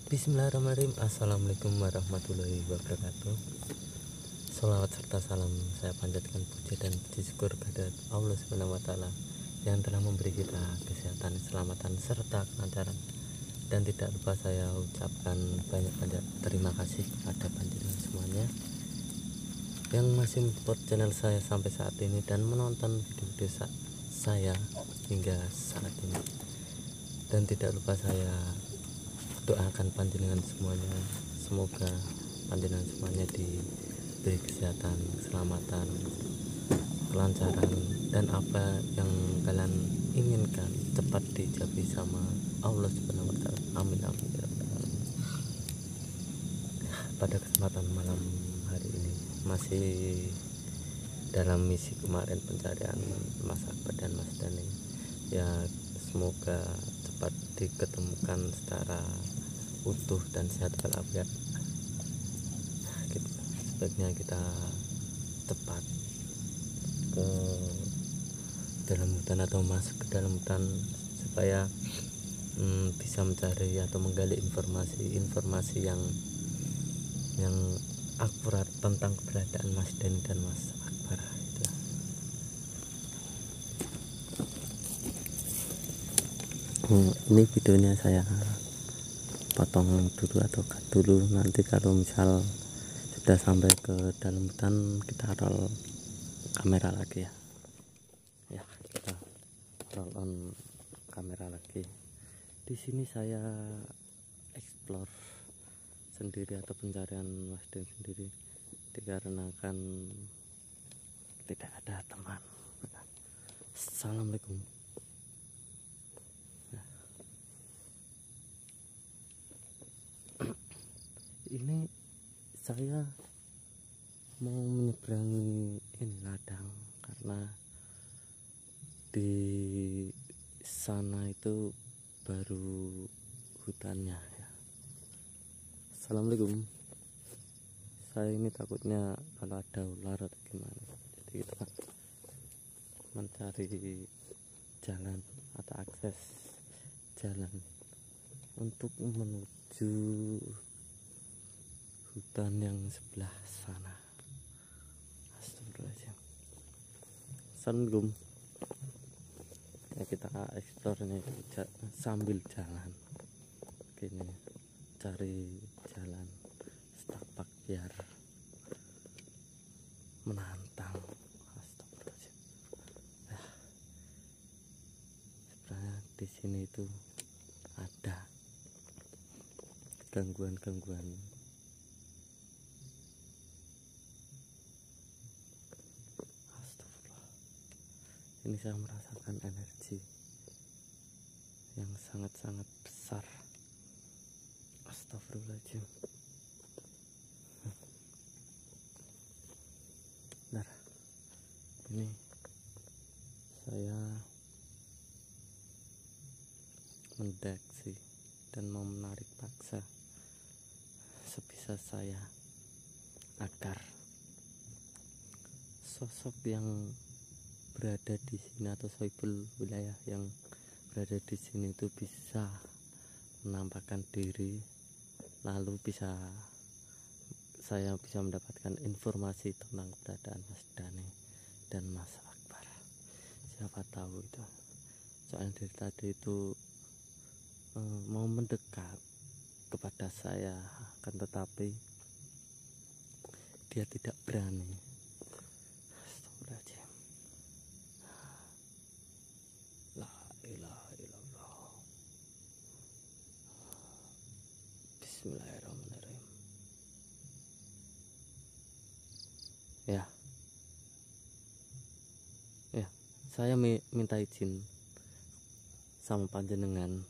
Bismillahirrahmanirrahim. Assalamualaikum warahmatullahi wabarakatuh. Salawat serta salam saya panjatkan puji dan puji syukur kepada Allah Subhanahu wa taala yang telah memberi kita kesehatan, keselamatan serta kelancaran. Dan tidak lupa saya ucapkan banyak-banyak terima kasih kepada panjenengan semuanya yang masih mensupport channel saya sampai saat ini dan menonton video-video saya hingga saat ini. Dan tidak lupa saya doakan panjenengan semuanya, semoga panjenengan semuanya diberi kesehatan, keselamatan, kelancaran, dan apa yang kalian inginkan cepat dijabi sama Allah Subhanahu wa taala. Amin amin ya rabbal alamin. Pada kesempatan malam hari ini masih dalam misi kemarin pencarian Mas Akbar dan Mas Dani, ya semoga cepat diketemukan secara utuh dan sehat walafiat. Sebaiknya kita cepat ke dalam hutan atau masuk ke dalam hutan supaya bisa mencari atau menggali informasi yang akurat tentang keberadaan Mas Dani dan Mas Akbar itu. Ini videonya saya potong dulu atau cut dulu, nanti kalau misal sudah sampai ke dalam hutan kita roll kamera lagi ya kita roll on kamera lagi. Di sini saya explore sendiri atau pencarian Mas Den sendiri dikarenakan tidak ada teman. Assalamualaikum. Ini saya mau menyeberangi ini ladang karena di sana itu baru hutannya ya. Assalamualaikum. Saya ini takutnya kalau ada ular atau gimana, jadi kita mencari jalan atau akses jalan untuk menuju hutan yang sebelah sana. Astagfirullahaladzim. Assalamualaikum. Ya, kita explore nih sambil jalan gini, cari jalan setapak biar menantang. Astagfirullahaladzim. Nah, sebenarnya di sini itu ada gangguan-gangguan. Ini saya merasakan energi yang sangat-sangat besar. Astagfirullahaladzim. Nah, ini saya mendeteksi dan mau menarik paksa sebisa saya agar sosok yang berada di sini atau sohibul wilayah yang berada di sini itu bisa menampakkan diri, lalu saya bisa mendapatkan informasi tentang keberadaan Mas Dani dan Mas Akbar. Siapa tahu itu, soalnya dari tadi itu mau mendekat kepada saya, akan tetapi dia tidak berani. Astagfirullahaladzim. La ilaha illallah. Bismillahirrahmanirrahim. Ya, saya minta izin sama panjenengan,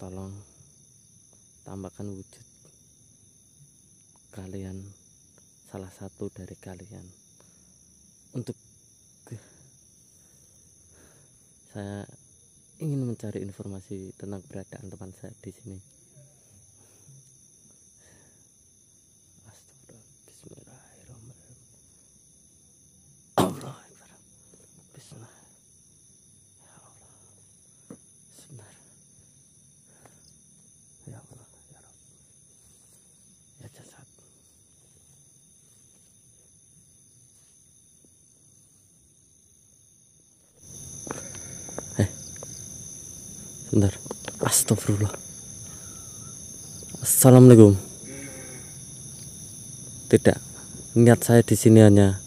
tolong tambahkan wujud kalian, salah satu dari kalian, untuk saya ingin mencari informasi tentang keberadaan teman saya di sini. Astagfirullah. Bismillahirrahmanirrahim. Allah Akbar. Bismillah. Ya Allah. Bismillah. Ya Allah. Astagfirullah. Assalamualaikum. Tidak, niat saya di sini hanya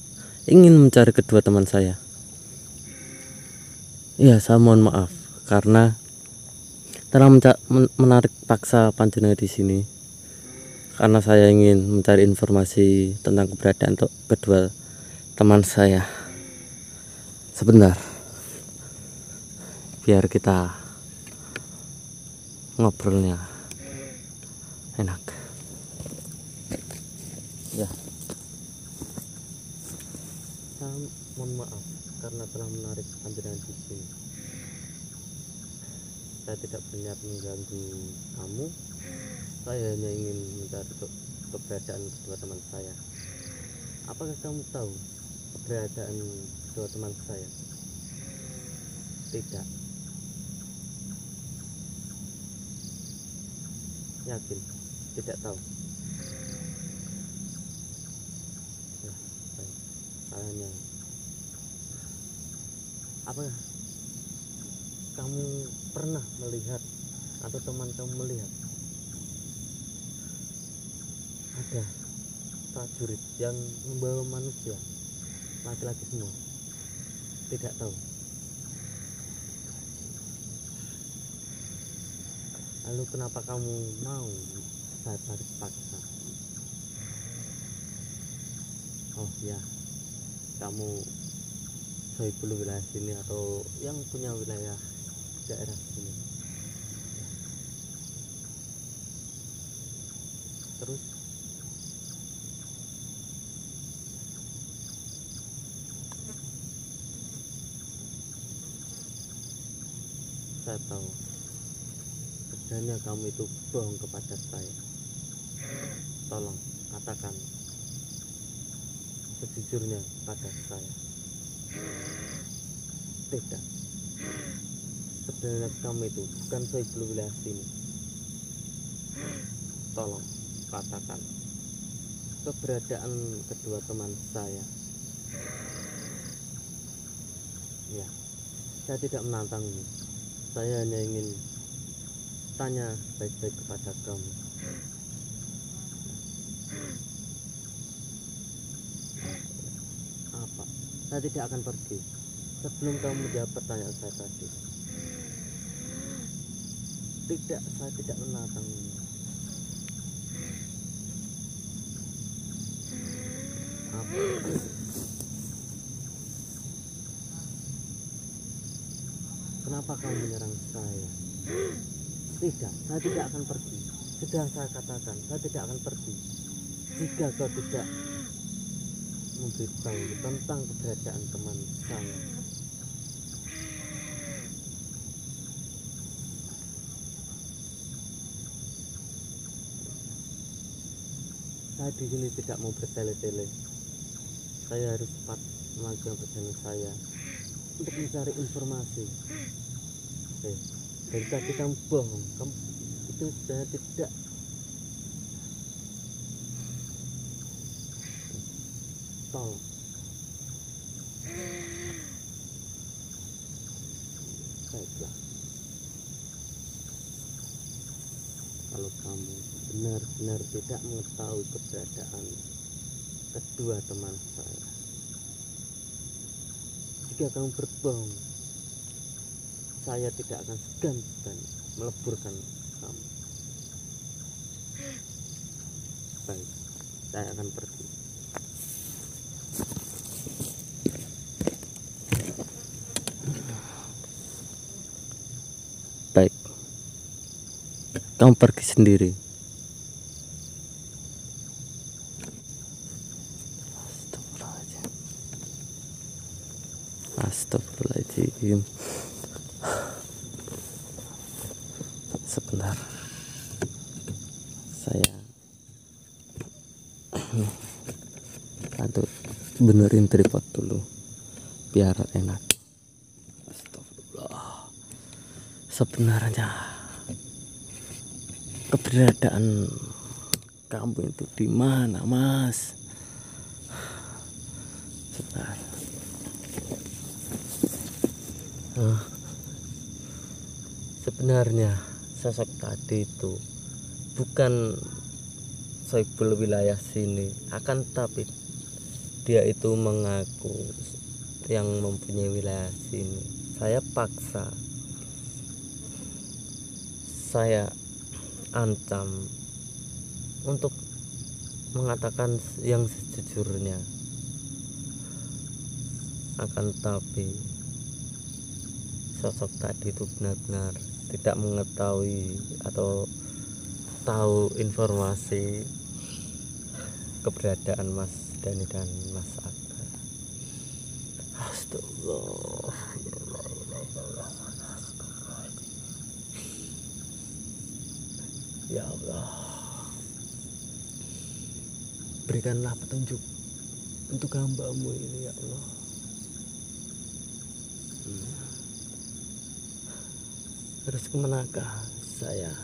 ingin mencari kedua teman saya. Iya, saya mohon maaf karena telah menarik paksa panjenengan di sini karena saya ingin mencari informasi tentang keberadaan untuk kedua teman saya. Sebentar, biar kita ngobrolnya enak. Ya, saya mohon maaf karena telah menarik panjenengan di sini. Saya tidak berniat mengganggu kamu. Saya hanya ingin mencari keberadaan kedua teman saya. Apakah kamu tahu keberadaan kedua teman saya? Tidak. Yakin? Tidak tahu. Ya, baik. Saya apakah kamu pernah melihat atau teman kamu melihat ada prajurit yang membawa manusia laki-laki semua? Tidak tahu. Lalu kenapa kamu mau saya tarik paksa? Oh ya, kamu sohibul wilayah sini atau yang punya wilayah daerah sini. Terus saya tahu sebenarnya kamu itu bohong kepada saya. Tolong katakan sejujurnya pada saya. Tidak, sebenarnya kamu itu bukan sohibul wilayah sini. Tolong katakan keberadaan kedua teman saya. Ya, saya tidak menantangmu. Saya hanya ingin tanya baik-baik kepada kamu. Apa? Saya tidak akan pergi sebelum kamu menjawab pertanyaan saya tadi. Tidak, saya tidak menantangmu. Apa? Kenapa kamu menyerang saya? Tidak, saya tidak akan pergi. Sudah saya katakan, saya tidak akan pergi jika kau tidak memberitahu tentang keberadaan teman saya. Saya di sini tidak mau bertele-tele. Saya harus cepat melanjutkan perjalanan saya untuk mencari informasi. Dari tadi kamu bohong. Kamu itu sudah tidak. Tolong. Baiklah. Kalau kamu benar-benar tidak mengetahui keberadaan kedua teman saya, jika kamu berbohong, saya tidak akan segan-segan meleburkan kamu. Baik, saya akan pergi. Baik, kamu pergi sendiri. Astagfirullahaladzim. Sebentar, saya benerin tripod dulu biar enak. Astagfirullah. Sebenarnya keberadaan kamu itu di mana, Mas? Sebentar. Sebenarnya sosok tadi itu bukan Soebul wilayah sini, akan tapi dia itu mengaku yang mempunyai wilayah sini. Saya paksa, saya ancam untuk mengatakan yang sejujurnya, akan tapi sosok tadi itu benar-benar tidak mengetahui atau tahu informasi keberadaan Mas Dani dan Mas Akbar. Astagfirullah. Ya Allah, berikanlah petunjuk untuk hamba-Mu ini ya Allah. Terus kemanakah saya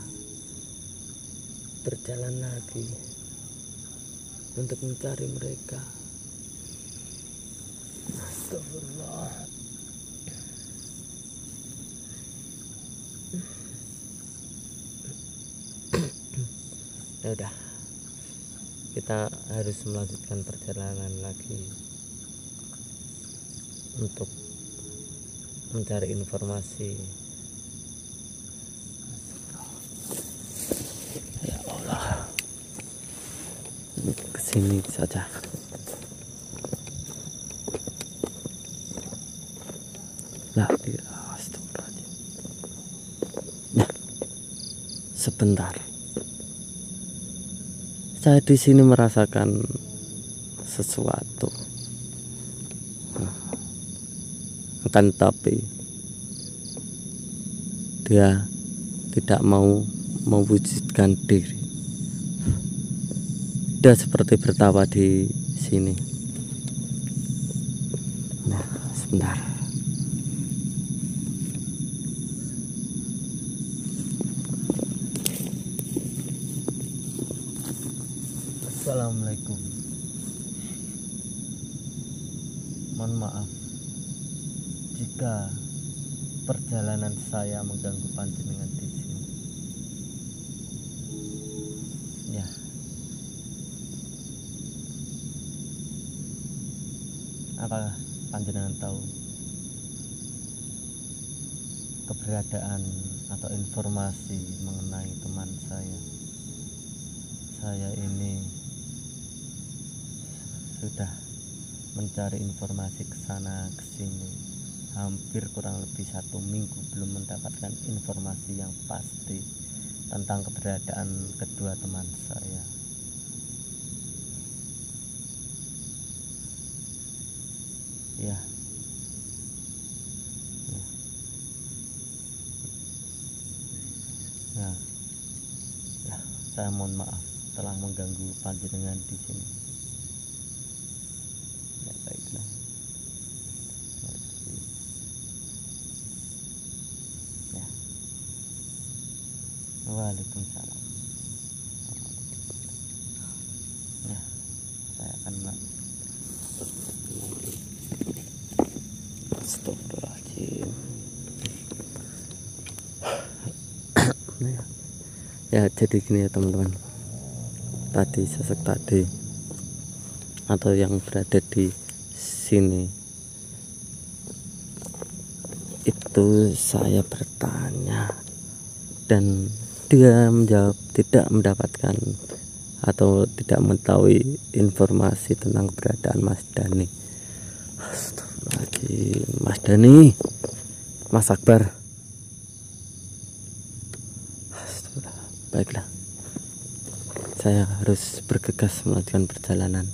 berjalan lagi untuk mencari mereka? Astagfirullah. Ya udah, kita harus melanjutkan perjalanan lagi untuk mencari informasi. Ya Allah, kesini saja. Lah, astagfirullahaladzim. Nah, sebentar. Saya di sini merasakan sesuatu. Akan tapi dia tidak mau mewujudkan diri. Dia seperti bertawa di sini. Nah, sebentar. Assalamualaikum. Mohon maaf jika perjalanan saya mengganggu panjenengan di sini. Ya. Apakah panjenengan tahu keberadaan atau informasi mengenai teman saya? Saya ini sudah mencari informasi ke sana ke sini, hampir kurang lebih 1 minggu belum mendapatkan informasi yang pasti tentang keberadaan kedua teman saya. Ya. Ya, saya mohon maaf telah mengganggu panjenengan di sini. Ya, baiklah. Ya. Waalaikumsalam. Ya, saya akan Astagfirullahaladzim. Ya, jadi gini ya teman-teman. Tadi sosok tadi atau yang berada di sini itu saya bertanya dan dia menjawab tidak mendapatkan atau tidak mengetahui informasi tentang keberadaan Mas Dani. Astagfirullahaladzim. Mas Dani, Mas Akbar. Astagfirullah. Baiklah, saya harus bergegas melanjutkan perjalanan.